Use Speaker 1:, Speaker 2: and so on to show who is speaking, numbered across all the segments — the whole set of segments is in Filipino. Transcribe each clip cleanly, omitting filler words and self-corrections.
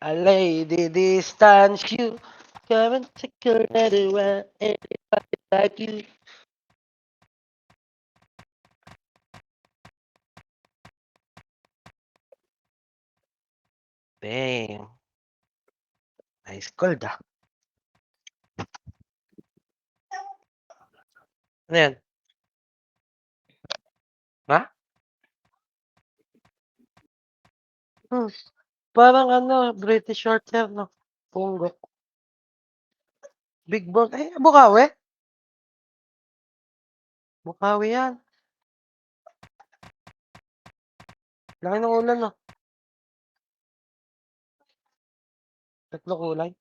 Speaker 1: A lady distance you. Come and take another one. Anybody like you. Damn. Nice cold ah. Ano yan? Ha? Hmm. Parang ano, British short hair, no? Punggo. Big bone. Eh, Bukawi? Bukawi yan. Laki ng ulan, no? Tatlo kulay.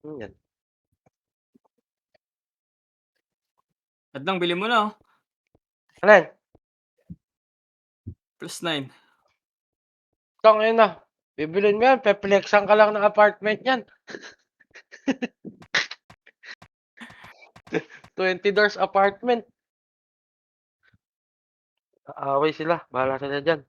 Speaker 1: Yan.
Speaker 2: Hadlang, bili mo na, oh.
Speaker 1: Ano yan?
Speaker 2: +9.
Speaker 1: Tangin na. Bibilin mo yan. Pepilexan ka lang ng apartment yan. 20 doors apartment. Aaway sila. Bahala sila dyan.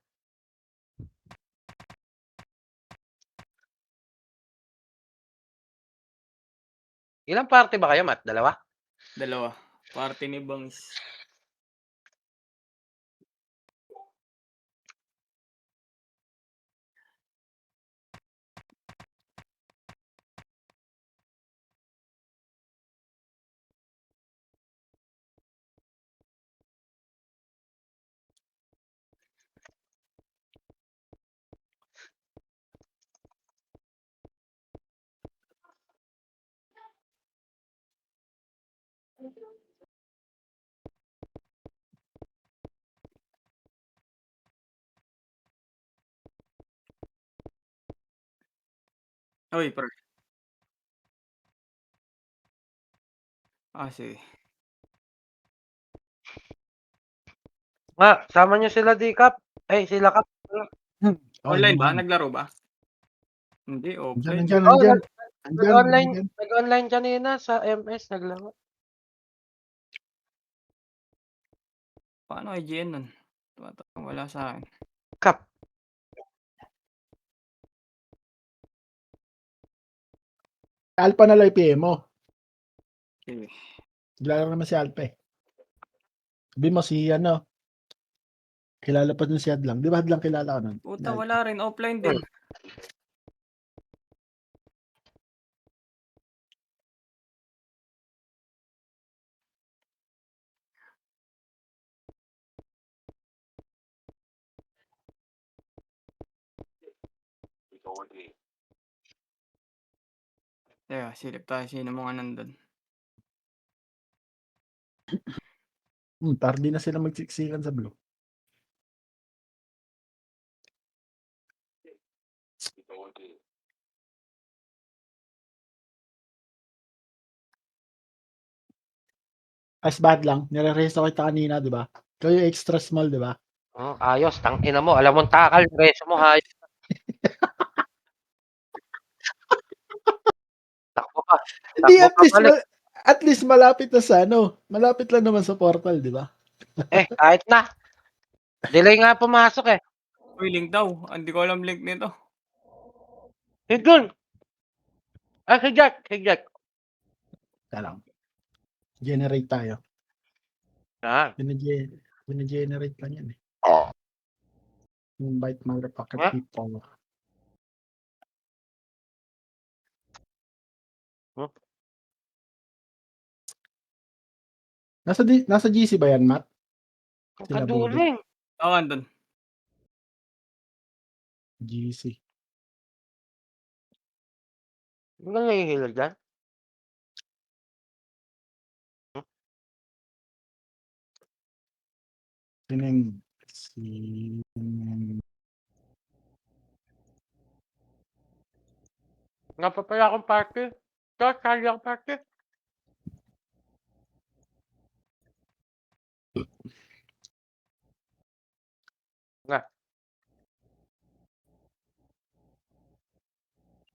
Speaker 1: Ilang party ba kayo, Matt? Dalawa?
Speaker 2: 2. Party ni Bangs. Uy, pre. Sige.
Speaker 1: Sama nyo sila D-Cup. Ay, sila Cup.
Speaker 2: Online ba? Naglaro ba? Hindi, offline.
Speaker 3: Nandiyan.
Speaker 1: Oh,
Speaker 3: Nandiyan.
Speaker 1: nag-online kanina sa MS. Naglaro.
Speaker 2: Paano IGN nun? Wala sa akin.
Speaker 1: Cup.
Speaker 3: Alpha na lang PM mo.
Speaker 2: Sige.
Speaker 3: Kilala naman si Alpha eh. Sabi mo si kilala pa dun si Hadlang. Di ba Hadlang kilala ka nun?
Speaker 2: Puta, wala rin. Offline din. Teka, silip tayo sino mga nandun.
Speaker 3: Para di na sila magsiksikan sa blue. As bad lang. Nire-raise ako kita kanina, di ba? Kayo extra small, di ba?
Speaker 1: Ayos. Tangina mo. Alam mong takal. Reso mo hayos. Takbo pa.
Speaker 3: Hindi,
Speaker 1: Takbo pa balik.
Speaker 3: at least malapit na sa malapit lang naman sa portal, di ba?
Speaker 1: Kahit na. Delay nga pumasok eh.
Speaker 2: Uy, link daw. Hindi ko alam link nito.
Speaker 1: Higul. Si Jack.
Speaker 3: Lang. Generate tayo. Generate lang yan eh. Invite motherfucking people. Nasa GC ba yan, Matt? Sila
Speaker 1: Kaduling.
Speaker 2: Oo, andun.
Speaker 3: GC.
Speaker 1: Hindi ka nahihilo dyan? Nga pa pala akong party. Sali akong party. Nga.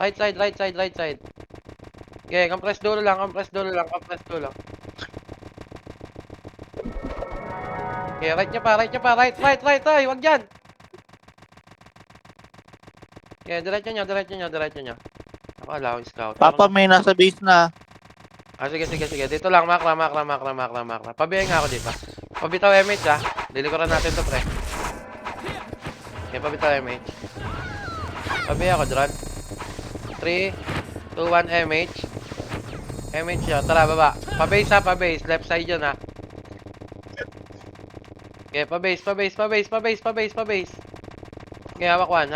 Speaker 1: Right side, right side, right side. Okay, compress dulo lang, compress dulo lang, compress dulo. Okay, right nyo pa, right, ay, wag dyan. Okay, diretso nyo. Ako, allowing scout.
Speaker 4: Papa, may nasa base na.
Speaker 1: Ah, sige. Dito lang, makra. Pabiyay nga ako dito. Pabitaw MH, ha. Dilikuran natin to, pre. Okay, pabitaw MH. Pabiyay ako, drone. 3, 2, 1, MH. MH yun. Tara, baba. Pa-base, ha, pa-base. Left side yun, ha. Okay, pa-base. Okay, hawak one.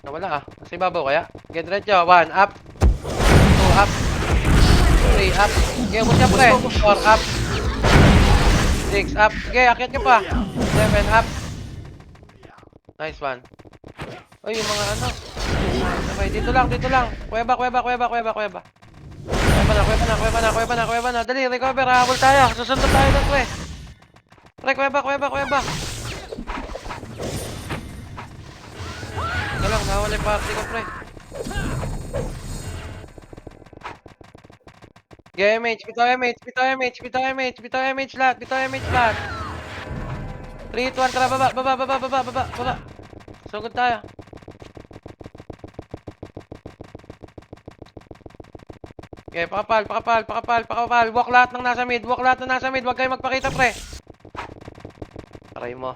Speaker 1: Nawala, ah. Kasi babaw kaya. Okay, diretso. 1, up. 2, up. 3, up. Okay, ubos niya, pre. 4, up. 6, up. Okay, akyat nyo pa. 7, up. Nice one. Uy, yung mga ano. Okay, dito lang. Kuweba. Kuweba na. Dali, recover. Habol tayo. Susundot tayo doon, pre. Pre, kuweba. Ito lang, nawala yung party ko, pre. GMH, bitaw MH lahat. 3, 2, 1, tara, baba. Sugod tayo. Okay, pakapal. Walk lahat ng nasa mid. Huwag kayo magpakita, pre. Aray mo.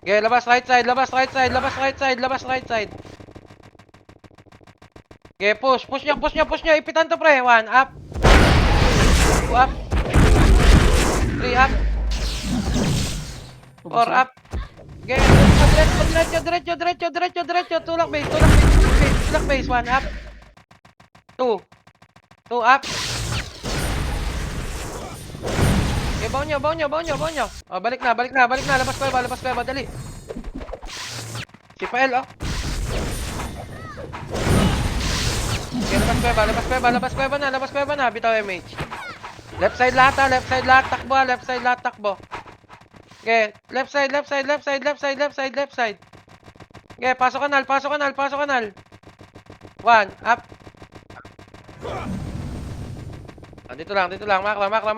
Speaker 1: Okay, labas right side. Okay, push nyo. Ipitan to, pre. 1, up. 2, up. 3, up. 4, up. Okay, diretso. Tulak base. 1, up. 2, up. Okay, baon nyo. Oh, balik na. Labas kuweba, dali. Si Pael, oh. Okay, labas kuweba na. Bitaw MH. Left side lahat, takbo. Okay, left side. Okay, pasok kanal. 1, up. Ah, dito lang. Makra.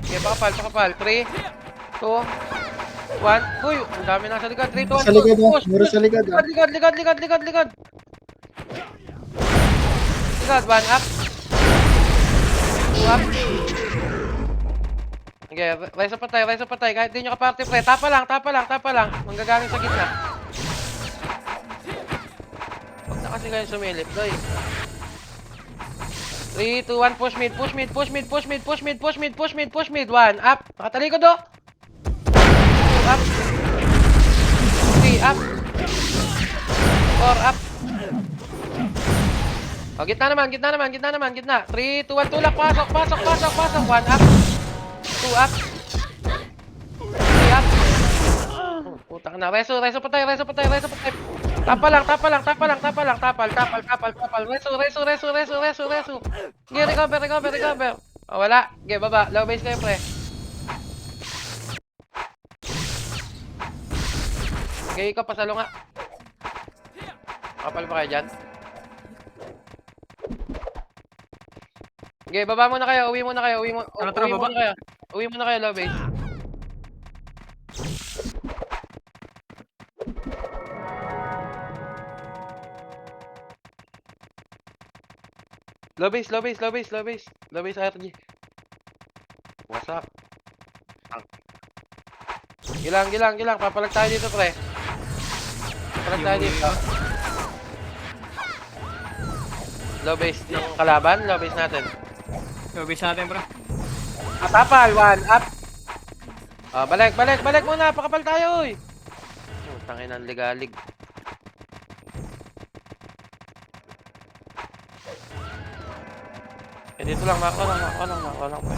Speaker 1: Okay, pakapal. 3, 2, 1. Uy, ang dami nasa likod. 3, 2, 1,
Speaker 3: Sa likod,
Speaker 1: push.
Speaker 3: muro sa likod.
Speaker 1: Likod. Likod, 1, up. 2, up. Okay, rise up patay. Kahit di nyo ka-party, pre. Tapa lang. Manggagaling sa gitna. Huwag na kasi kayo sumilip, doy. 3, 2, 1, push mid. 1, up. Nakatalikod, oh. 2, up. 3, up. 4, up. Oh, gitna naman. 3, 2, 1, tulak. Pasok. 1, up. 2, up. 3, up. Putang na. Reso patay. Tapa lang. Reso. Okay, recover. Oh, wala. Okay, baba. Low base kayo, pre. Okay, ikaw pasalo nga. Kapal pa kayo dyan. Okay, baba muna kayo. Uwi muna kayo. Uwi muna kayo, low base. Low base RG. Wasak. Gilang. Papalag tayo dito, pre. Low base ng kalaban. Low base natin.
Speaker 2: Base natin, bro.
Speaker 1: Atapal. 1, up. Ah, balik muna. Pakapal tayo, uy. Tangin ng ligalig. Eh, dito lang. Mako lang, pre.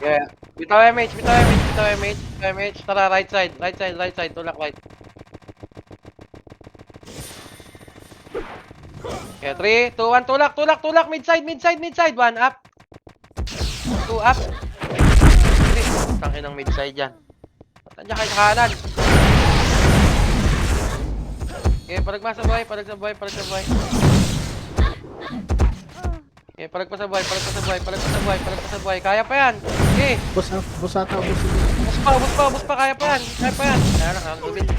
Speaker 1: Yeah. Bitaw MH. Tara, right side. Tulak right. Okay, 3, 2, 1, tulak, tulak, tulak, mid-side, mid-side, mid-side, 1 up. 2 up. 3, tangin ng mid-side yan. Nandiyan kayo sa kanan. Okay, palag sa buhay, palag sa buhay, palag sa buhay. Okay, palag pa sa buhay, palag pa sa buhay, palag pa sa buhay, palag pa sa buhay. Kaya pa yan. Okay,
Speaker 3: Boss ata, boss.
Speaker 1: bus pa, kaya pa yan. Kaya pa yan. Kaya lang, ang lubid.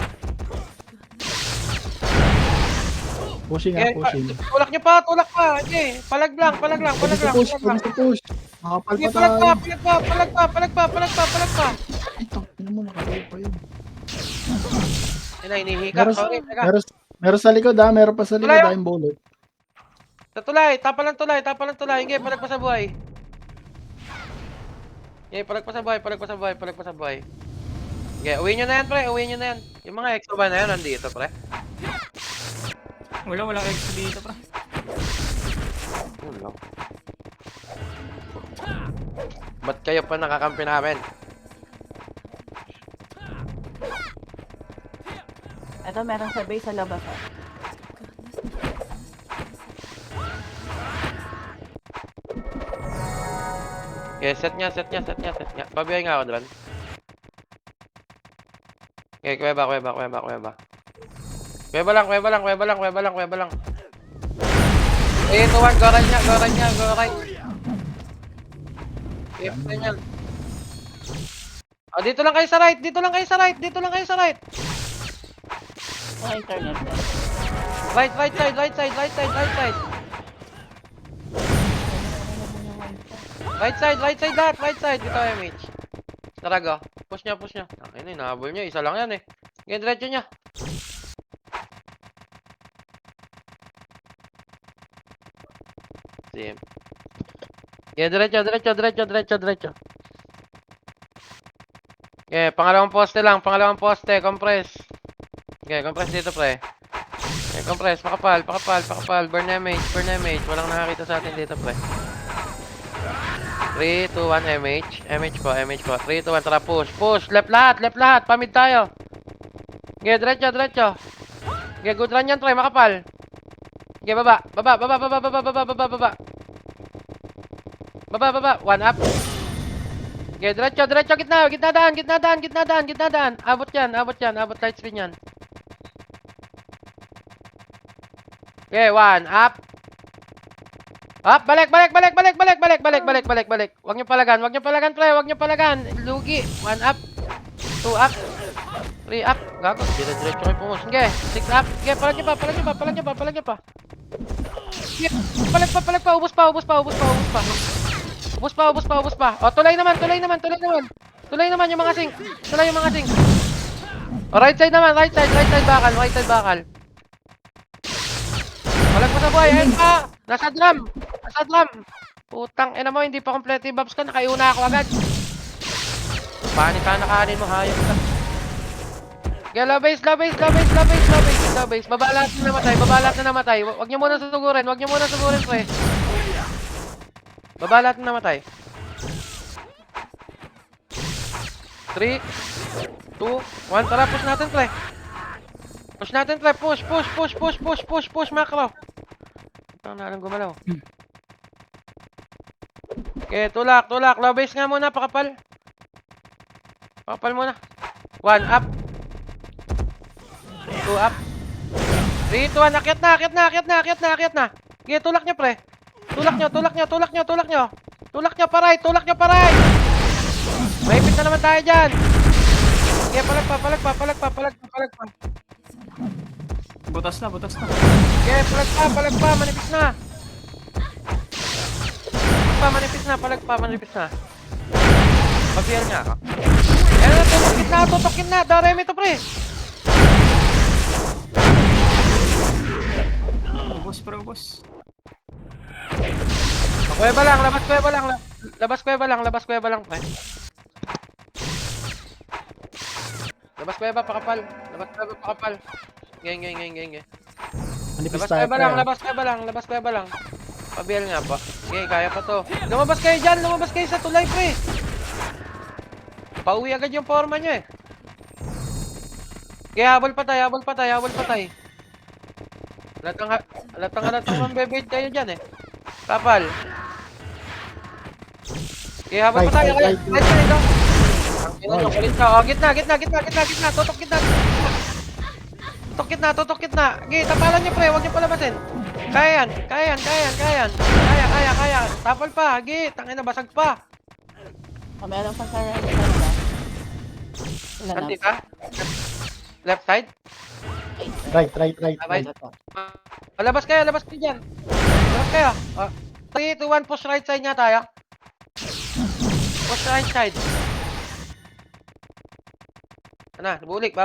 Speaker 3: Pushing
Speaker 1: Okay,
Speaker 3: pushing.
Speaker 1: tulak nyo pa, tulak pa. Okay, palag lang, palag lang, palag lang.
Speaker 3: Push,
Speaker 1: Palag lang.
Speaker 3: push. Makapal
Speaker 1: Okay,
Speaker 3: pa
Speaker 1: palag pa,
Speaker 3: tayo.
Speaker 1: palag pa, palag pa, palag pa, palag pa, palag pa.
Speaker 3: Ito, ina mo, nakalaw pa yun.
Speaker 1: Hinihika, sorry, teka.
Speaker 3: Meron sa likod meron pa sa likod
Speaker 1: Wala yun.
Speaker 3: yung bullet.
Speaker 1: Sa tulay, tapa lang tulay, tapa lang tulay. Hindi, palag pa sa buhay. Okay, palag pa sa buhay, palag pa sa buhay, palag pa sa buhay. Okay, uwi nyo na yan, pre, uwi nyo na yan. Yung mga exo ba na yan, nandito, pre?
Speaker 2: Walang extra dito, pre.
Speaker 1: Ulo. Ba't kayo pa nakakampi namin?
Speaker 5: Ito, meron sa base sa labas.
Speaker 1: Okay, set nya. Pabiyay nga ako doon. Okay, kuweba. Kuweba lang. Eh, ito one, go right nya. Okay, pwede yan. Oh, dito lang kayo sa right.
Speaker 5: Oh, internet.
Speaker 1: Right side. Right side lahat, right side. Dito MH. Tarago. Push niya. Ayun, inahabol niya. Isa lang yan eh. Ngayon, diretso niya. Sim. Yeah, diretso. Yeah, pangalawang poste, compress. Okay, compress dito, pre. Okay, compress, pakapal. Burn damage. Walang nakakita sa atin dito, pre. 3, 2, 1, MH po. 3, 2, 1, tara, push. Left lahat. Pamid tayo. Okay, diretso. Okay, good run yan, pre, makapal. Okay, baba. Baba. 1 up. Okay, diretso, gitna daan. Abot light spin yan. Okay, 1 up. Up, balik. Wag niyo palagan, pre. Lugi. 1 up. 2 up. 3 up. Gago, diretso kayo pumus. Okay, 6 up. Okay, palag niyo pa. Okay, palag pa. Ubus pa. O, tulay naman yung mga sing. O, right side naman, right side bakal. Palag pa sa buhay, ayun pa. Nasa drum. Putang ina mo, hindi pa kompleto yung buffs ka, nakaiuna ako agad. Panik ka, nakahanin mo, hayop ka. Okay, low base. Baba lahat na namatay. Wag niyo muna susugurin, pre. Baba lahat na namatay. 3, 2, 1, tara, push natin, pre. Push, macro. Ito na lang gumalaw. Okay, tulak. Low base nga muna, pakapal muna. 1 up. 2 up. 3, 2, 1, akyat na. Okay, tulak nyo, pre. Tulak nyo. Tulak nyo, paray. Maipit na naman tayo dyan. Okay, palag pa.
Speaker 2: Butas na.
Speaker 1: Okay, palag pa, manipis na. Manipis na. Pabiyal niya ako. Ayan, tutukin na. Daremi to, pre.
Speaker 2: Ubos.
Speaker 1: Kuweba lang, labas kuweba lang, pre. Labas kuweba, pakapal. Geng.
Speaker 3: Manipis
Speaker 1: Labas
Speaker 3: tayo.
Speaker 1: kuweba lang. Pabiyal nga pa. Okay, kaya pa to. Lumabas kayo sa tulay, pre. Pauwi agad yung forma nyo eh. Okay, habol patay. Lahat ng Halatang mambebed kayo dyan eh. Kapal. Okay, habang pa tayo.
Speaker 3: Right.
Speaker 1: Right side, oh. Ang ina nyo, kulit ka. Oh, gitna. Tutok gitna. Tutok gitna. Okay, tapalan nyo pre, huwag nyo palabasin. Kaya. Kaya. Tapal pa, hagi. Tangina, basag pa.
Speaker 5: O, meron pa sa right side na. Wala na.
Speaker 1: Nandito ka? Left side?
Speaker 3: Right.
Speaker 1: Right. Labas kayo dyan. Labas kayo. 3, 2, 1, push right side nga tayo. Push right side. Ano, bulik.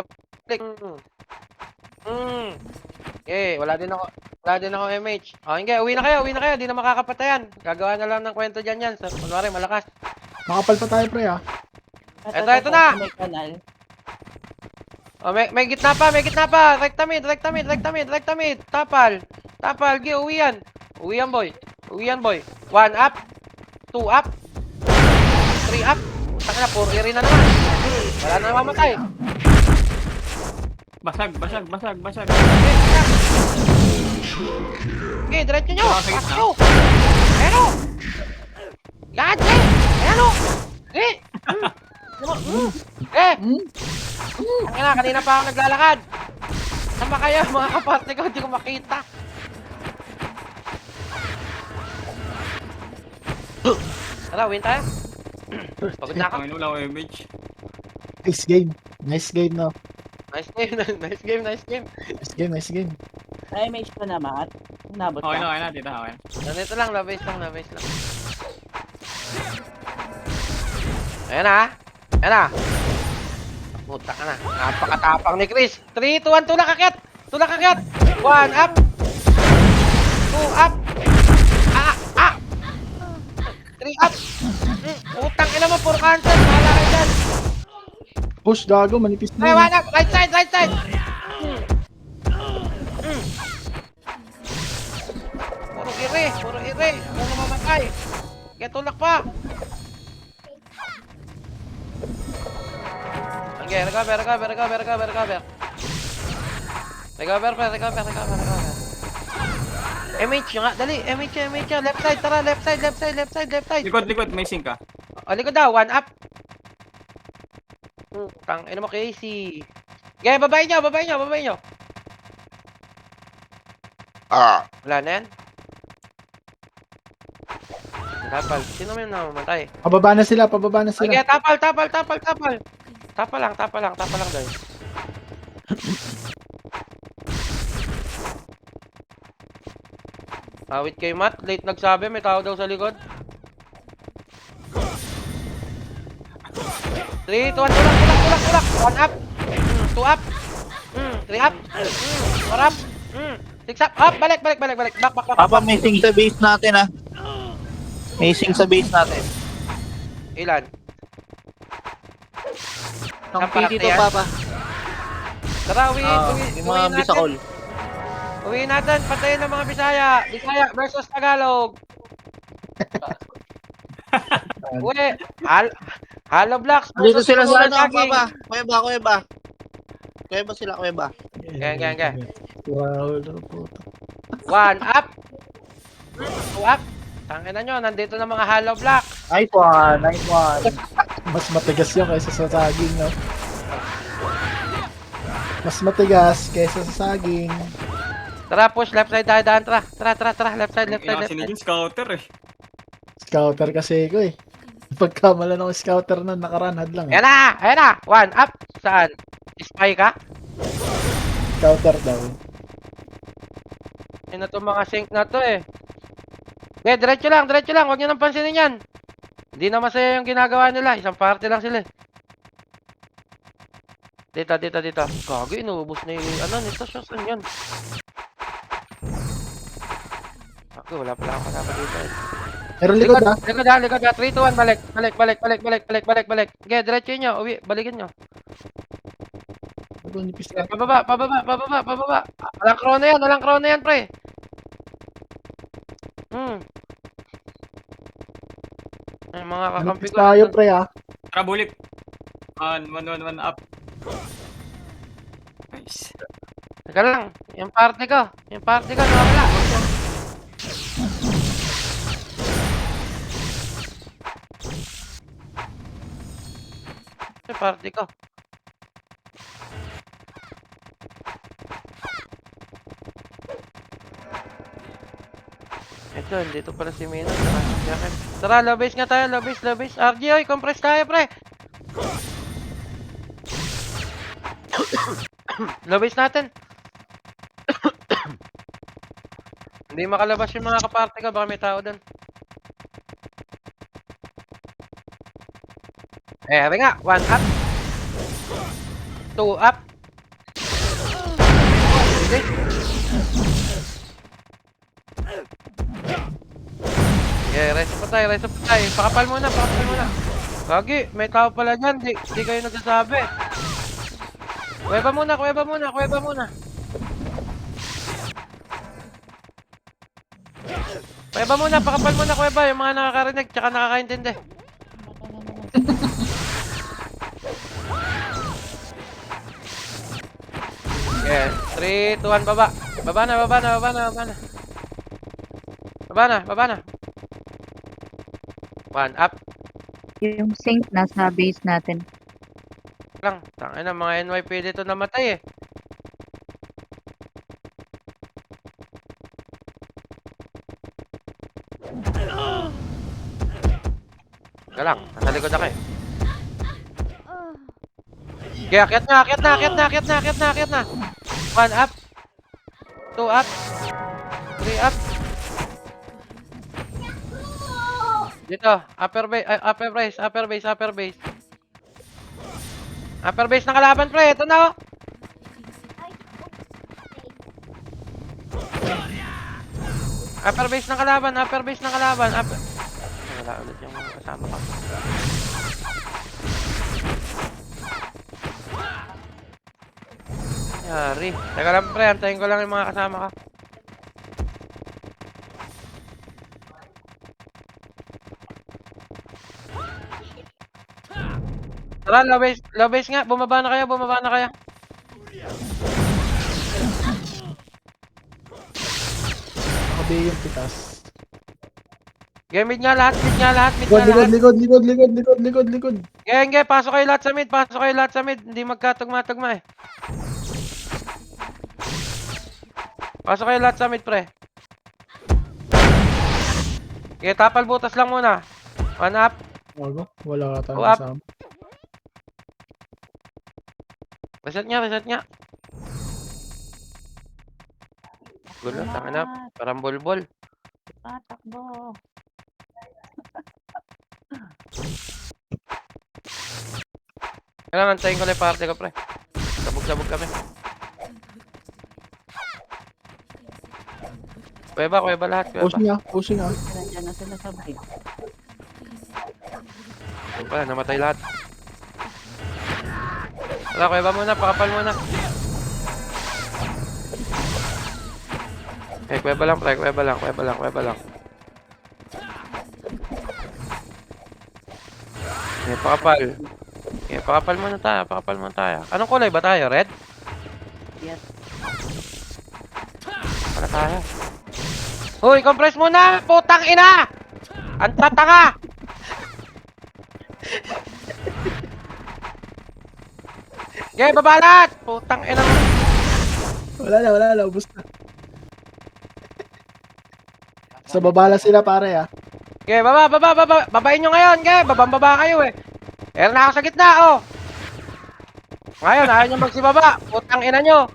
Speaker 1: Okay, wala din ako MH. Hindi, uwi na kayo. Di na makakapatayan. Gagawa na lang ng kwento dyan yan. Kunwari, malakas.
Speaker 3: Makapal pa tayo, pre, ah.
Speaker 1: Ito na.
Speaker 5: May kanal.
Speaker 1: May gitna pa. Rekta mid. Tapal. Gi, uwi yan, boy. 1 up. 2 up. 3 up. Taka na, 4 rin na naman. Wala na mamatay.
Speaker 2: Basag.
Speaker 1: Okay, diretso nyo.
Speaker 2: Wala sa gitna.
Speaker 1: Pasok. Pero. Lahat eh. Ayan o. Kanina pa ako naglalakad. Sama kayo, mga kaparte ko, hindi ko makita. Tara, win tayo. Pagod na ako.
Speaker 2: Ang wala ko image.
Speaker 3: Nice game, no?
Speaker 1: Nice game.
Speaker 3: Nice game.
Speaker 5: Na-image ko na, Matt. Nabot
Speaker 2: Okay
Speaker 5: ka.
Speaker 2: na, tita, okay.
Speaker 1: Ganito lang, labase lang. Ayan na. Puta ka na. Napakatapang ni Chris. 3, 2, 1, tulak akyat. 1 up. 2 up. 3 up. Putang ina mo, puro cancel. Mahala kayo dyan.
Speaker 3: Push, gago, manipis
Speaker 1: Ay,
Speaker 3: na.
Speaker 1: 1 up. Right side. Puro ire. Ano mamatay. Kaya tulak pa. Okay, recover. Recover. MH nga, dali. MH. Left side, tara. Left side.
Speaker 2: Likod, may sink ka.
Speaker 1: O, likod daw. 1 up. Tang, ina mo, Casey. Okay, babae nyo. Wala na yan. Tapal. Sino may namamatay?
Speaker 3: Pababa na sila.
Speaker 1: Okay, tapal. Tapal lang daw. Awit kay Matt, late nagsabi, may tao daw sa likod. 3, 2, 1, tulak. 1 up. 2 up. 3 up. 4 up. 6 up. Balik. Back.
Speaker 4: Papa, may sing sa base natin, ah. May sing sa base natin.
Speaker 1: Ilan?
Speaker 4: Nang
Speaker 1: Ang parte
Speaker 4: dito,
Speaker 1: yan?
Speaker 4: Papa.
Speaker 1: Tara, uwi
Speaker 4: Yung mga bisakol.
Speaker 1: Uwi natin, patayin ng mga Bisaya. Bisaya versus Tagalog. Uwi. Halo Blacks
Speaker 4: Dito
Speaker 1: versus
Speaker 4: sila sa ano,
Speaker 1: Saging.
Speaker 4: Papa. Kuya ba? Kuya ba?
Speaker 1: Gang.
Speaker 3: Wow, puto.
Speaker 1: 1 up. 2 up. Tangina nyo, nandito na mga Halo Blacks.
Speaker 4: Nice one.
Speaker 3: Mas matigas yun kaysa sa saging, no? Mas matigas kaysa sa saging.
Speaker 1: Tara, push. Left side tayo daan. Tara. Left side.
Speaker 2: Inasin ni Jun, scouter eh.
Speaker 3: Scouter kasi ko, eh. Pagkamala ng scouter na, nakaranhad lang, eh.
Speaker 1: Ayan na. 1 up. Saan? Spy ka?
Speaker 3: Scouter daw.
Speaker 1: Yan na itong mga sink na to eh. Okay, diretso lang. Huwag nyo nang pansinin yan. Hindi na masaya yung ginagawa nila. Isang party lang sila eh. Dito. Gago, inuubos na yung nito. Saan yun? Ako, wala pala akong kasama dito eh.
Speaker 3: Pero likod, ah.
Speaker 1: Likod ha. 3, 2, 1, balik. Okay, diretso nyo. Uwi, balikin nyo.
Speaker 3: Nipis ka.
Speaker 1: Pababa. Walang krona yan, pre. Ay, mga kakampi
Speaker 3: Nipis
Speaker 1: ko.
Speaker 3: tayo, pre, ah.
Speaker 2: Tara, bulik. 1 up. Nice.
Speaker 1: Teka lang, yung party ko, nawala. Ito party ko. Ito, dito pala si Mina. Tara, low base nga tayo, low base, low base. RG, oy, compress tayo, pre. Low base natin. Hindi makalabas yung mga kaparte ka, baka may tao doon. Sabi nga, 1 up. 2 up. Okay. Okay, rest up tayo, rest up tayo. Pakapal muna, pakapal muna. Gagi, may tao pala dyan, di kayo nagsasabi. Kuweba muna, kuweba muna, kuweba muna. Kuweba muna, pakapal muna, kuweba. Yung mga nakakarinig, tsaka nakakaintindi. Okay, 3, 2, 1, baba. Baba na, baba na, baba na, baba na. Baba na, baba na. 1 up
Speaker 6: Yung sync nasa base natin.
Speaker 1: lang. Tangin na, mga NYP dito namatay eh. Teka lang, nasa likod ako eh. Okay, akyat na, akyat na, akyat na, akyat na, akyat na, akyat na. 1 up. 2 up. 3 up. Dito, upper base, upper base, upper base, upper base. Upper base ng kalaban, pre. Ito na, oh. Upper base ng kalaban, upper base ng kalaban. Wala ulit yung mga kasama ko. Yari. Teka lang, pre. Antayin ko lang yung mga kasama ko. Tara, low base nga. Bumaba na kayo, bumaba na kayo.
Speaker 3: Kabi yung pitas.
Speaker 1: Okay, mid nga lahat, mid nga lahat, mid
Speaker 3: Likod,
Speaker 1: nga lahat.
Speaker 3: likod, likod, likod, likod, likod, likod.
Speaker 1: Okay, pasok kayo lahat sa mid, pasok kayo lahat sa mid. Hindi magkatugma-tugma eh. Pasok kayo lahat sa mid, pre. Okay, tapal butas lang muna. 1 up.
Speaker 3: Wala ka tayong
Speaker 1: Up.
Speaker 3: kasama.
Speaker 1: Reset nga, reset nga. Gulo, tanga na. Parang bulbol.
Speaker 5: Tatakbo.
Speaker 1: Kailangan antayin ko lang yung party ko, pre. Sabog-sabog kami. Kuweba lahat, kuweba.
Speaker 3: Pushing ah.
Speaker 5: Nandiyan na sila sa bridge.
Speaker 1: Wala, namatay lahat. Wala, kuweba muna, pakapal muna. Okay, kuweba lang, pre. Kuweba lang. Okay, pakapal. Okay, pakapal muna tayo. Anong kulay ba tayo? Red?
Speaker 5: Yes.
Speaker 1: Wala tayo. Hoy, compress muna! Putang ina! Ang tatanga! Okay, babalat! Putang ina mo.
Speaker 3: Wala na, ubos na. Sa babala sila pare ah.
Speaker 1: Okay, baba. Babain nyo ngayon, okay? Babang-baba kayo eh. Meron na ako sa gitna, oh. Ngayon, ayaw nyo magsibaba. Putang ina nyo.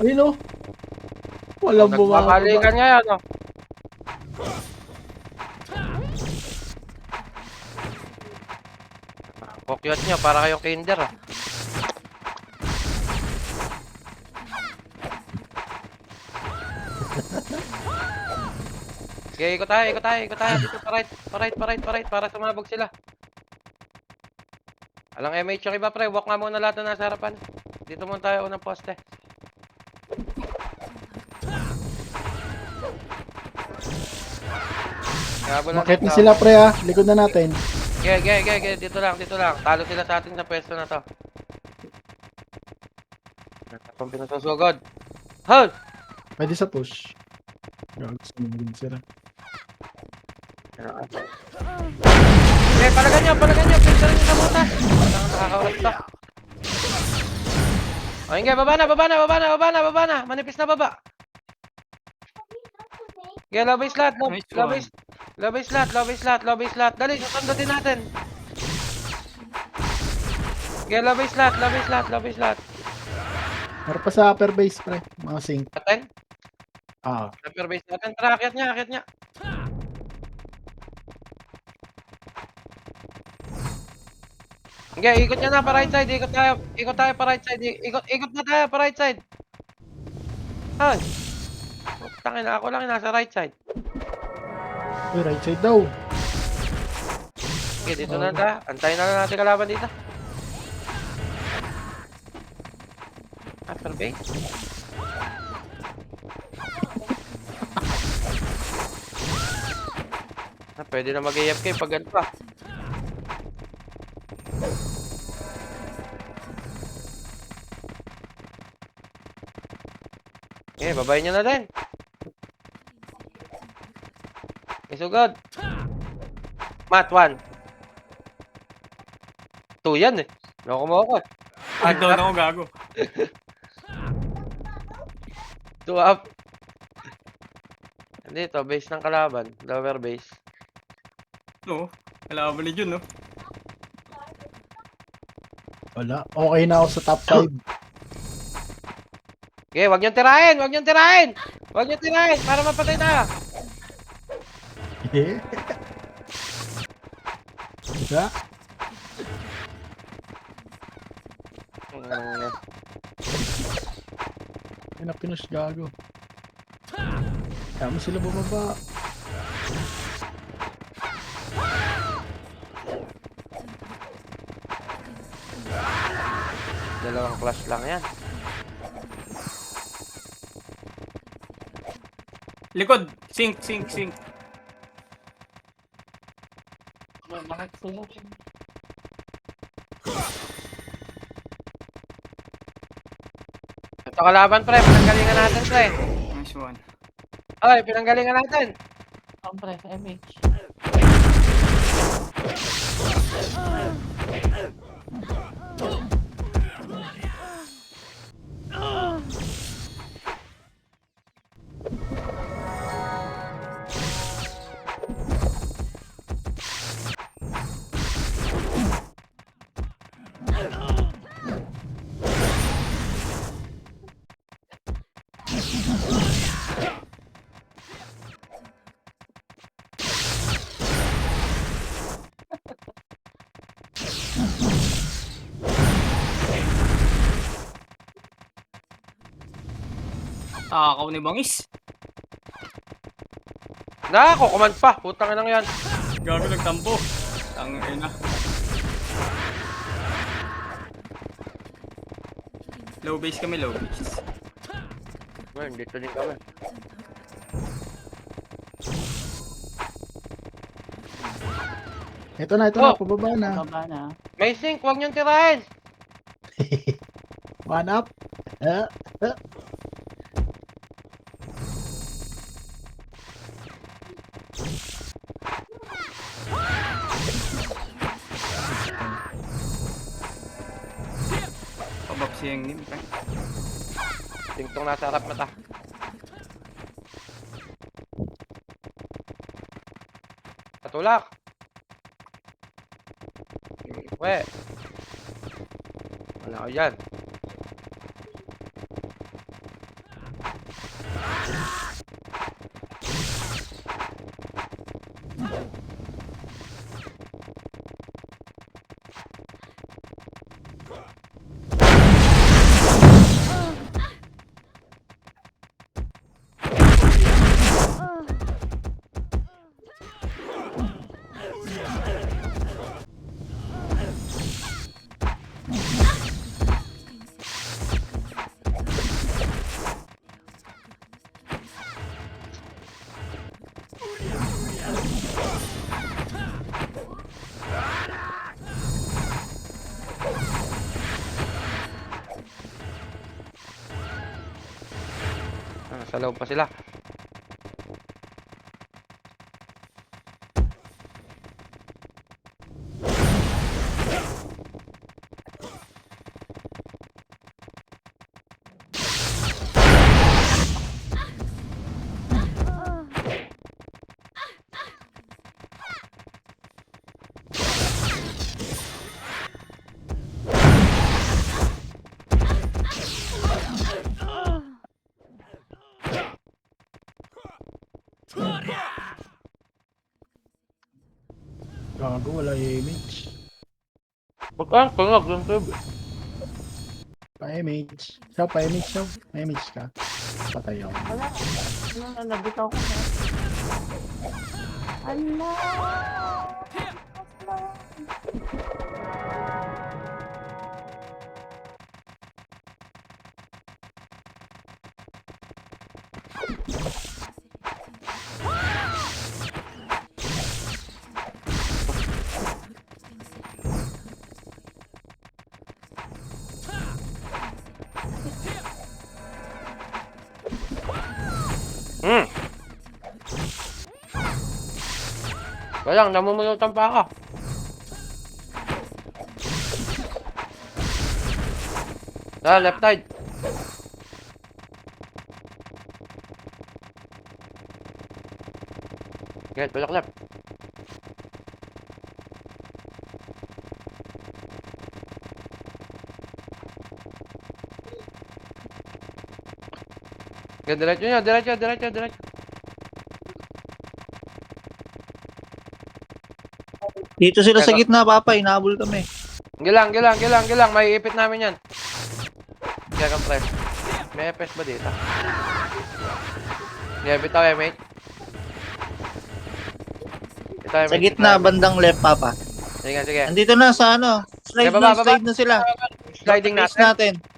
Speaker 3: Ayun oh. Walang bumababa.
Speaker 1: Nagbabalikan ngayon, oh. Pokyot nyo, para kayong kinder, ah. Okay, ikot tayo. Dito, pa-right, para sumabog sila. Alang MH yung iba, pre. Walk nga muna lahat na nasa harapan. Dito muna tayo unang poste.
Speaker 3: Makit na sila pre ah. Likod na natin.
Speaker 1: Okay. Dito lang. Talo sila sa atin sa pwesto na to. Nakapang pinasusugod. Hold!
Speaker 3: Pwede sa push. Gusto mo din sila.
Speaker 1: palagan nyo. Pinsarin nyo sa butas. Nakakaulat to. O, hindi, baba na. Manipis na baba. Okay, low base lahat.
Speaker 2: Nice one.
Speaker 1: Low base lahat. Dali, susundutin natin. Okay, low base lahat.
Speaker 3: Meron pa sa upper base, pre. Mga sync.
Speaker 1: Atin?
Speaker 3: Ah,
Speaker 1: Upper base natin. Tara, akyat niya. Okay, ikot niya na pa right side. Ikot tayo pa right side. Ikot na tayo pa right side. Ay. Tangin na, ako lang yung nasa right side.
Speaker 3: uy, right side daw.
Speaker 1: Okay, dito na tayo. Antayin na lang natin kalaban dito. Upper base. Pwede na mag-AFK pag ganito pa. Okay, babayin nyo na din. Okay, so good. Mat, 1. 2 yan eh. Loko mo ako.
Speaker 2: Down ako, gago.
Speaker 1: 2 up. Dito, base ng kalaban. Lower base.
Speaker 2: No, kalaban ni Jun, no?
Speaker 3: Wala. Okay na ako sa top 5.
Speaker 1: Okay, wag niyong tirahin! Para mapatay na!
Speaker 3: Diba? Ay, napinush gago. Kaya mo sila bumaba.
Speaker 1: Dalawang clash lang yan.
Speaker 2: Likod! Sink!
Speaker 5: Bakit sila?
Speaker 1: Ito kalaban pre, pinanggalingan natin pre.
Speaker 2: Nice one.
Speaker 1: Ay, pinanggalingan natin.
Speaker 5: Kompres, MH.
Speaker 2: Takaw ni Bangis.
Speaker 1: Kukuman pa. Putang ina yan.
Speaker 2: Gago nagtampo. Tangin na. Low base kami, low base.
Speaker 1: Well, dito din kami.
Speaker 3: Ito na,
Speaker 1: Oh!
Speaker 3: pababa na.
Speaker 5: Baba na.
Speaker 1: May sink, wag niyong tirahin.
Speaker 3: One up.
Speaker 2: Pabab siyang nim, pre.
Speaker 1: Tingtong nasa harap mata. Patulak. We. Wala ko dyan. Sa loob pa sila.
Speaker 3: Gago, wala image.
Speaker 1: Pagkaan ko nga, ganun tayo.
Speaker 3: Pa-image. Siya, pa-image siya. Pa-image ka. Patay ako.
Speaker 5: Wala. Ano na, nabitaw ko na. Ala!
Speaker 1: Walang, namumulutan pa ako. Left side. Get, balak left. Get, diretso nyo, diretso.
Speaker 4: Dito sila sa
Speaker 1: Pero-
Speaker 4: gitna, Papa. Inahabol kami.
Speaker 1: Gilang. May ipit namin yan. Kaya kang press. May FS ba dito? Yeah, bitaw eh, mate. Bitaw eh,
Speaker 4: Sa
Speaker 1: mate.
Speaker 4: gitna, bandang left, Papa.
Speaker 1: Sige.
Speaker 4: Andito na sa ano. Slide
Speaker 1: Okay, baba.
Speaker 4: slide na sila.
Speaker 1: Sliding
Speaker 4: Base
Speaker 1: natin.
Speaker 4: natin.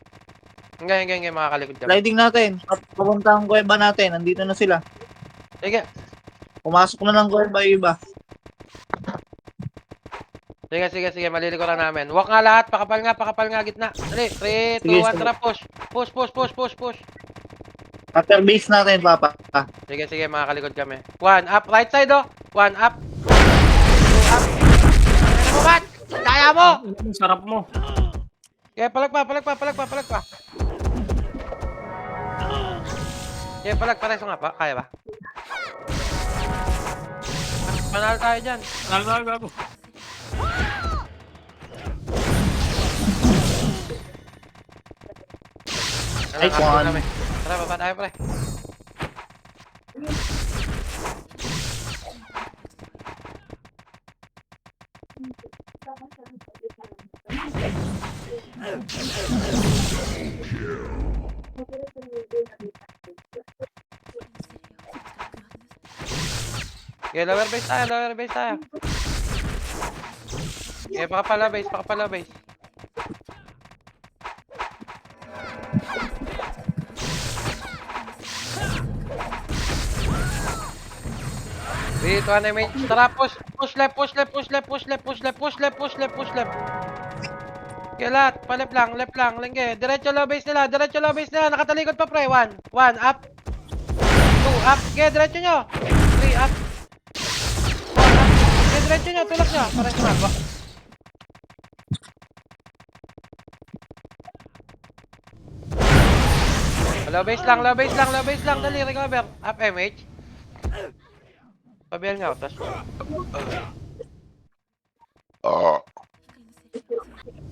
Speaker 1: Hanggang, makakalikod kami.
Speaker 4: Sliding natin. Papunta ang kuweba natin. Andito na sila.
Speaker 1: Sige.
Speaker 4: Pumasok na ng kuweba yung iba.
Speaker 1: Sige, malilikuran namin. Walk nga lahat, pakapal nga, gitna. Dali, 3, 2,
Speaker 4: Sige,
Speaker 1: 1,
Speaker 4: sige.
Speaker 1: tara, push. Push.
Speaker 4: After base natin, Papa.
Speaker 1: Sige, makakalikod kami. 1 up, right side oh. 1 up. 2 up. Ano mo, Bat? Kaya mo!
Speaker 2: Ang sarap mo.
Speaker 1: Okay, palag pa. Okay, pareso nga pa. Kaya ba? Panalo tayo dyan.
Speaker 2: Nalagago.
Speaker 4: Ay,
Speaker 1: Habol
Speaker 4: kuhan.
Speaker 1: kami. Tara, baba tayo, pre. Okay, lower base tayo. Okay, pakapala base. Dito ano may tara push left. Okay, lahat, pa left lang, lengke. Diretso low base nila, nakatalikod pa pre. 1 up. 2 up. Okay, diretso nyo. 3 up. 4 up. Okay, diretso nyo, tulak nyo. Parang sumagwa. Low base lang. Dali, recover. Up MH. Pabel nga, tas.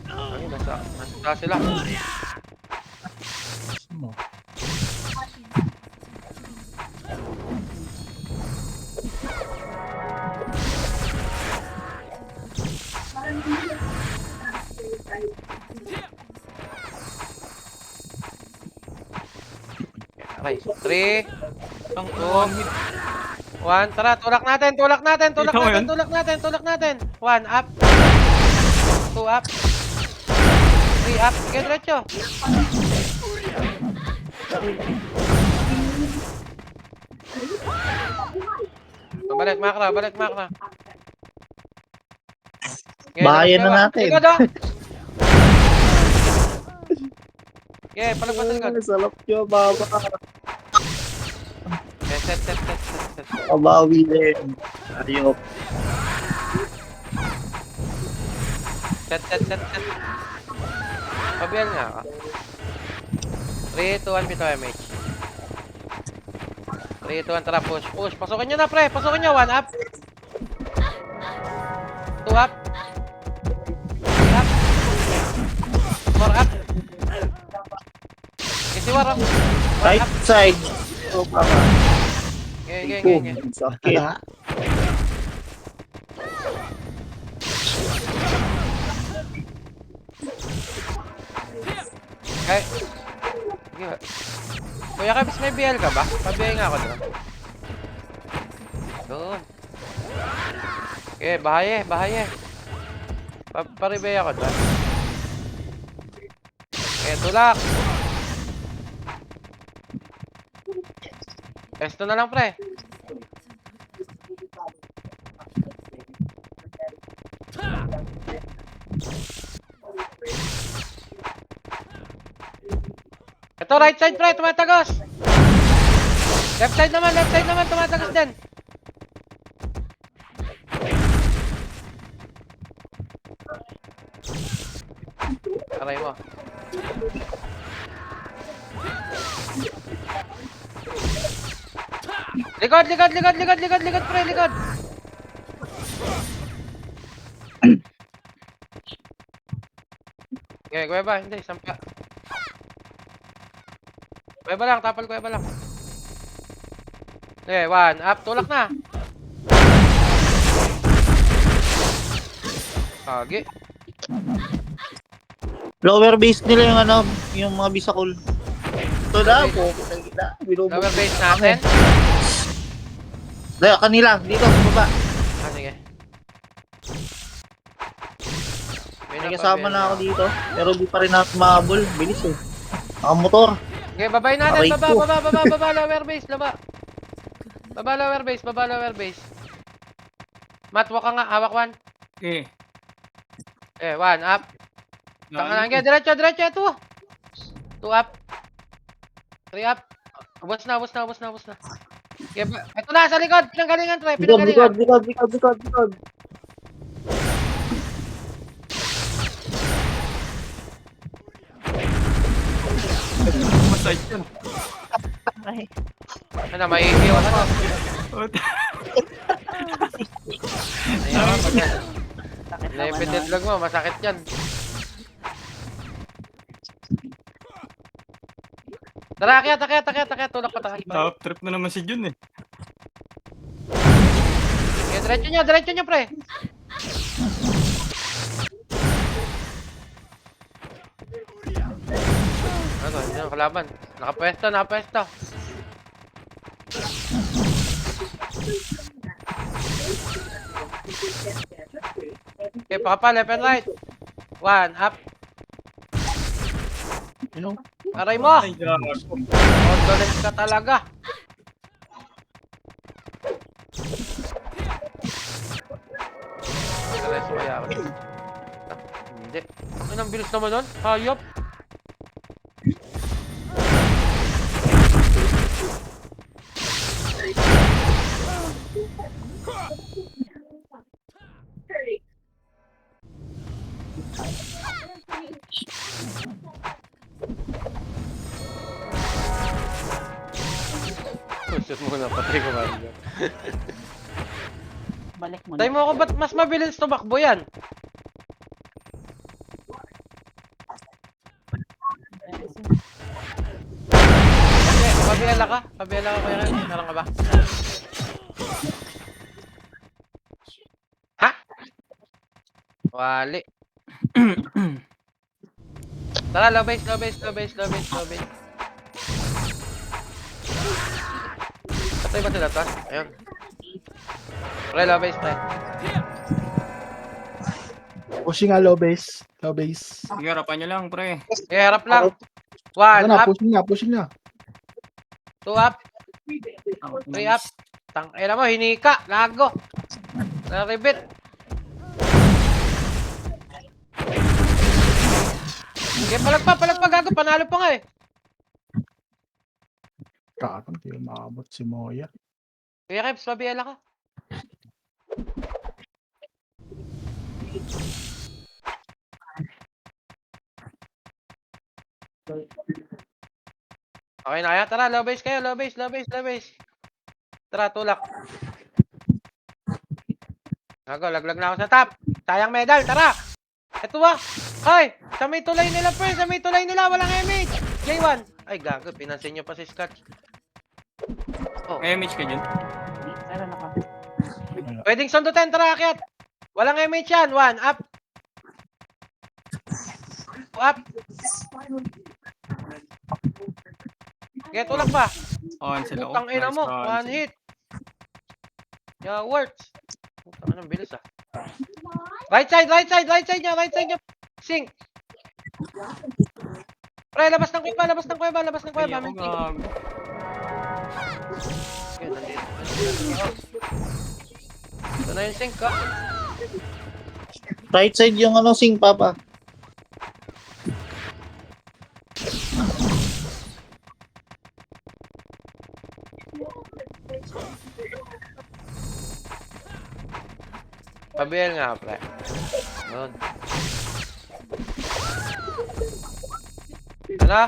Speaker 1: Ay, nasa sila.
Speaker 3: Mo.
Speaker 1: Okay, 3, 2, 1, tara, tulak natin. 1 up. 2 up. 3 up. Okay, diretso. Balik makra. Okay,
Speaker 4: Bahayan na
Speaker 1: labas
Speaker 4: natin.
Speaker 1: Likod, oh. Okay, palagpas sa likod.
Speaker 4: Salap nyo, Papa.
Speaker 1: Okay, set.
Speaker 4: Abawi din. Ayok.
Speaker 1: Set. Pabiyal nga ka. 3, 2, 1, bito MH. 3, 2, 1, tara, push. Pasukin nyo na, pre. 1 up. 2 up. 3 up. 4 up. Kisiwar, oh. 1
Speaker 4: Right
Speaker 1: up.
Speaker 4: side. Oh, Papa.
Speaker 1: Okay.
Speaker 4: Sakit.
Speaker 1: Ay. Sige ba? Kuya Kabs, may BL ka ba? Pabiyay nga ako doon. Doon. Okay, bahaye. Paribay ako doon. Okay, tulak. Esto na lang, pre. Ito, right side, pre. Tumatagos. Left side naman. Tumatagos din. Aray mo. Likod, pre, likod. Okay, kuweba, hindi, sampa. Kuweba lang, tapal kuweba lang. Okay, 1, up, tulak na. Kagi.
Speaker 4: Lower base nila yung ano, yung mga bisakol. Ito na po.
Speaker 1: Lower base natin.
Speaker 4: Daya, kanila, dito, sa baba.
Speaker 1: Ah, sige.
Speaker 4: May kasama na ako dito. Pero di pa rin natin mahabol. Bilis eh. Nakamotor.
Speaker 1: Okay, babay natin.
Speaker 4: Aray ko.
Speaker 1: Baba, lower base, Baba lower base. Mat, walk ka nga, hawak 1.
Speaker 2: Okay.
Speaker 1: Eh, 1, up. Tanga lang, diretso, 2 up. 3 up. Ubos na. Okay, ito na, sa likod. Pinanggalingan, pre.
Speaker 4: Likod.
Speaker 2: Masay yun.
Speaker 5: Ay,
Speaker 1: Ano, maiiwan ka na.
Speaker 5: sakit naman
Speaker 1: Limited
Speaker 5: nun.
Speaker 1: lag mo, masakit yan. Tara, akyat. Tulak pa tayo.
Speaker 2: Top trip na naman si Jun eh.
Speaker 1: Okay, diretso nyo, pre. Ano, hindi na kalaban. Nakapwesto. Okay, pakapa, left and right. 1, up.
Speaker 3: You know?
Speaker 1: Aray mo!
Speaker 2: Ay, gago.
Speaker 1: Condolence ka talaga. Diretso kaya ako. Hindi. Anong bilis naman nun? Hayop. Push muna, patay ko man.
Speaker 5: Balik mo
Speaker 1: Tay
Speaker 5: na.
Speaker 1: mo ako, ba't mas mabilis tumakbo yan? Okay, pabiyala ka kuya Ren. Meron ka ba? Ha? Wali. Tara, low base. Patay ba sila to? Ayun. Pre, low base, pre.
Speaker 3: Pushing nga low base.
Speaker 2: Sige, harapan nyo lang, pre.
Speaker 1: Okay, harap lang.
Speaker 3: Ano
Speaker 1: 1
Speaker 3: na,
Speaker 1: up,
Speaker 3: pushing na.
Speaker 1: 2 up, 3 up. Tangina mo, hinika, lago. Naribit. Okay, palagpa, gago. Panalo pa nga eh.
Speaker 3: Kakang, di maabot si Moya.
Speaker 1: Kuya Kebs, pabiyala ka. Okay na kaya? Tara, low base kayo. Low base. Tara, tulak. Gago, laglag na ako sa top. Sayang medal, tara. Ito ba? Ay, sa may tulay nila, pre. Sa may tulay nila, walang image. J1. Ay, gago, pinansin nyo pa si Scotch. Oh,
Speaker 2: May image ka Jun.
Speaker 5: Meron ako.
Speaker 1: pwedeng sundutin, tara, akyat. Walang image yan. 1, up. 2 up. Kaya tulak ba?
Speaker 2: On sila ko.
Speaker 1: Putang ina mo,
Speaker 2: Nice
Speaker 1: one hit. Yeah, works. Putang ina, ang bilis ah. Right side niya. Sing. Pre, labas ng kuweba.
Speaker 2: Ay, ako
Speaker 1: Main team.
Speaker 2: gago.
Speaker 1: Okay, nandito. Ito na yung sink ka.
Speaker 4: Right side yung ano, sing, Papa.
Speaker 1: Pabiel nga, pre. Yun. Ano?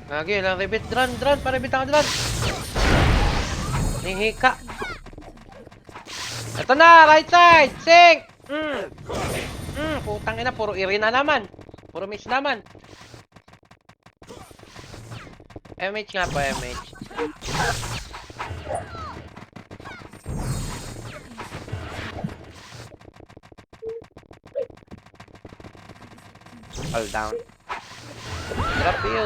Speaker 1: Lagi, lang ribit. Dran. Paribit ako dran. Hihika. Ito na, right side. Sink. Putang ina, puro Irina naman. Puro miss naman. MH nga po, MH. All down. Drop you.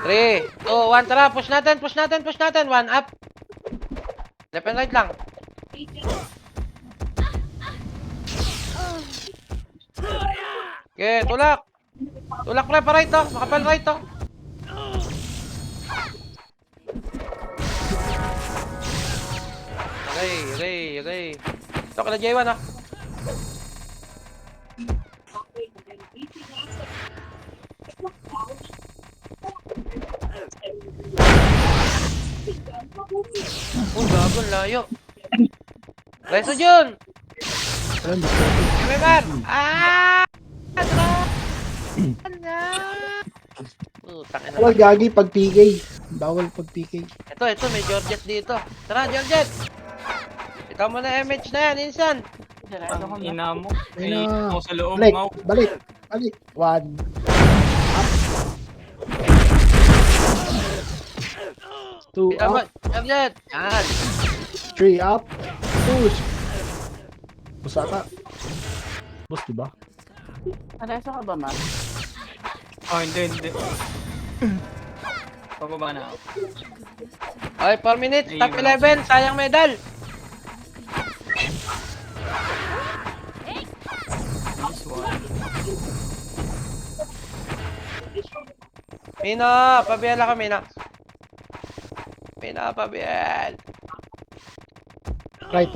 Speaker 1: 3, 2, 1, tara, push natin. 1 up. Left and right lang. Okay, tulak. Tulak pre, pa right to. Makapal right to. Okay. Ito ka na J1 ah. Oh, gago, layo. Reso Jun!
Speaker 3: Ayun,
Speaker 1: MMR! Putang ina.
Speaker 3: bawal gagi pag PK. Bawal pag PK.
Speaker 1: Ito, may Georgette dito. Tara, Georgette! Ikaw mo na MH na yan, insan.
Speaker 5: Diretso ko
Speaker 2: Ang
Speaker 5: na.
Speaker 2: ina mo. Ay,
Speaker 3: Ayun na.
Speaker 2: ako sa loob.
Speaker 3: Balik,
Speaker 2: Mau.
Speaker 3: balik. 1. Up. 2
Speaker 1: Ikaw mo,
Speaker 3: up.
Speaker 1: Georgette! Yan.
Speaker 3: 3 up. Push. Busa ka. Boss, diba?
Speaker 5: Diretso ka ba, Matt?
Speaker 2: Oh, hindi. Pababa na ako.
Speaker 1: Okay, 4 minutes,
Speaker 2: Ay,
Speaker 1: top
Speaker 2: wala.
Speaker 1: 11, sayang medal.
Speaker 2: Nice one.
Speaker 1: Mina, pabiel ako, Mina. Pabiel.
Speaker 3: Right.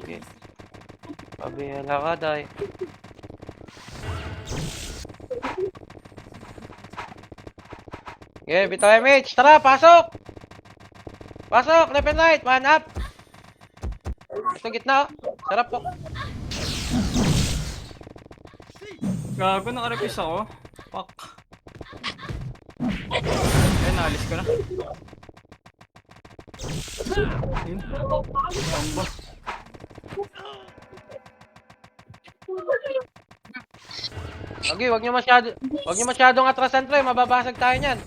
Speaker 1: Okay. Pabiel ako, day. Okay, bitaw MH. Tara, pasok! Pasok, left and right, 1 up. Ito gitna, oh. Sarap po.
Speaker 2: Gago, nakarepis ako. Fuck. Ay, naalis ko na. Ayun. Bomba.
Speaker 1: Okay, wag niyo masyadong atrasan, pre. Mababasag tayo niyan.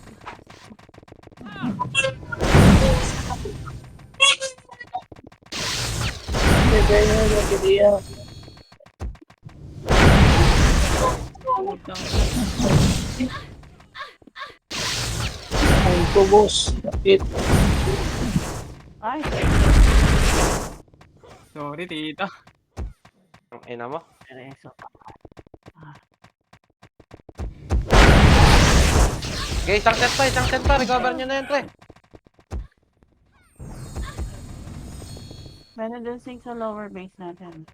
Speaker 4: Ay, ko, boss. It.
Speaker 5: Ay,
Speaker 2: Sorry, tita.
Speaker 1: Ang ina mo.
Speaker 5: diretso ka.
Speaker 1: Okay, isang set pa. Recover niyo na yan, pre.
Speaker 5: Meron din sing sa lower base natin.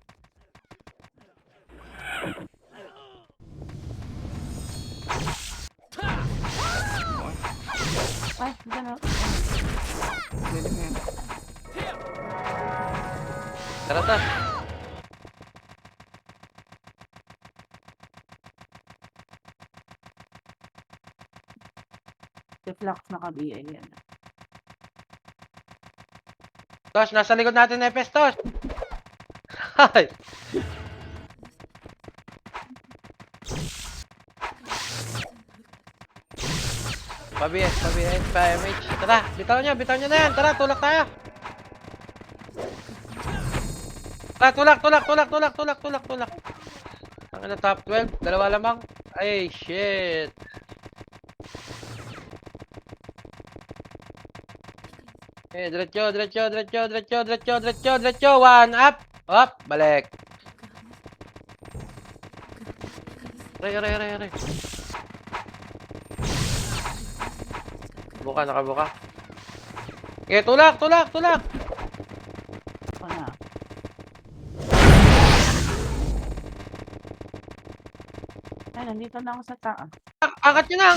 Speaker 5: Ay, gano'n.
Speaker 2: Hindi na yan.
Speaker 1: Tara, ta.
Speaker 5: Si Flux naka-BA yan.
Speaker 1: Tosh, nasa likod natin, Epes, Tosh. Ay. Pa-BS, pa-MH. Tara, bitaw nyo na yan. Tara, tulak tayo. Tara, tulak. Ang ano, top 12, dalawa lamang. Ay, shit. Eh, diretso. One, up. Balik. Aray. Nakabuka. Okay, tulak.
Speaker 5: Ako na. Ay, nandito na ako sa taas.
Speaker 1: Angkat nyo na.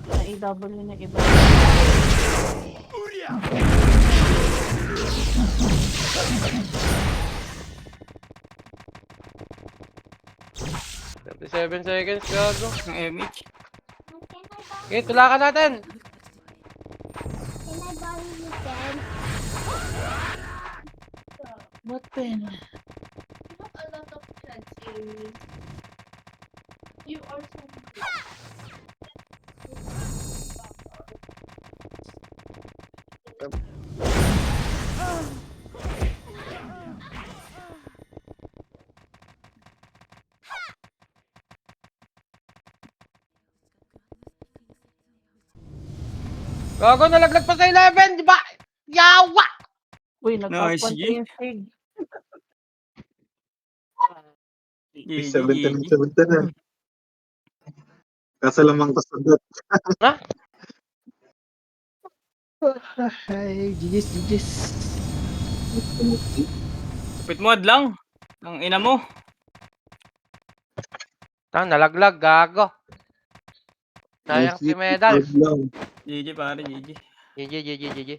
Speaker 5: Sa AW na iba.
Speaker 1: Seven seconds, gago.
Speaker 2: Ng MH.
Speaker 1: Okay, tulakan natin.
Speaker 5: What pen?
Speaker 1: Gago, nalaglag pa sa 11, di ba? Yawa!
Speaker 5: Uy,
Speaker 2: Nice,
Speaker 5: nagpapunta
Speaker 2: G.
Speaker 5: yung sig.
Speaker 2: GG.
Speaker 7: 17 na. Kaso lamang kasagot.
Speaker 3: Ay, GG's.
Speaker 2: Kapit mo lang. Ang ina mo.
Speaker 1: Nalaglag, gago. Sayang si medal.
Speaker 2: GG pare, GG.
Speaker 1: GG.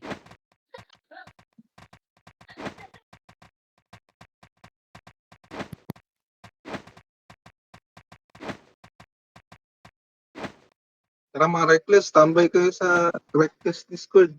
Speaker 7: Tara mga Reckless, tambay kayo sa Reckless Discord.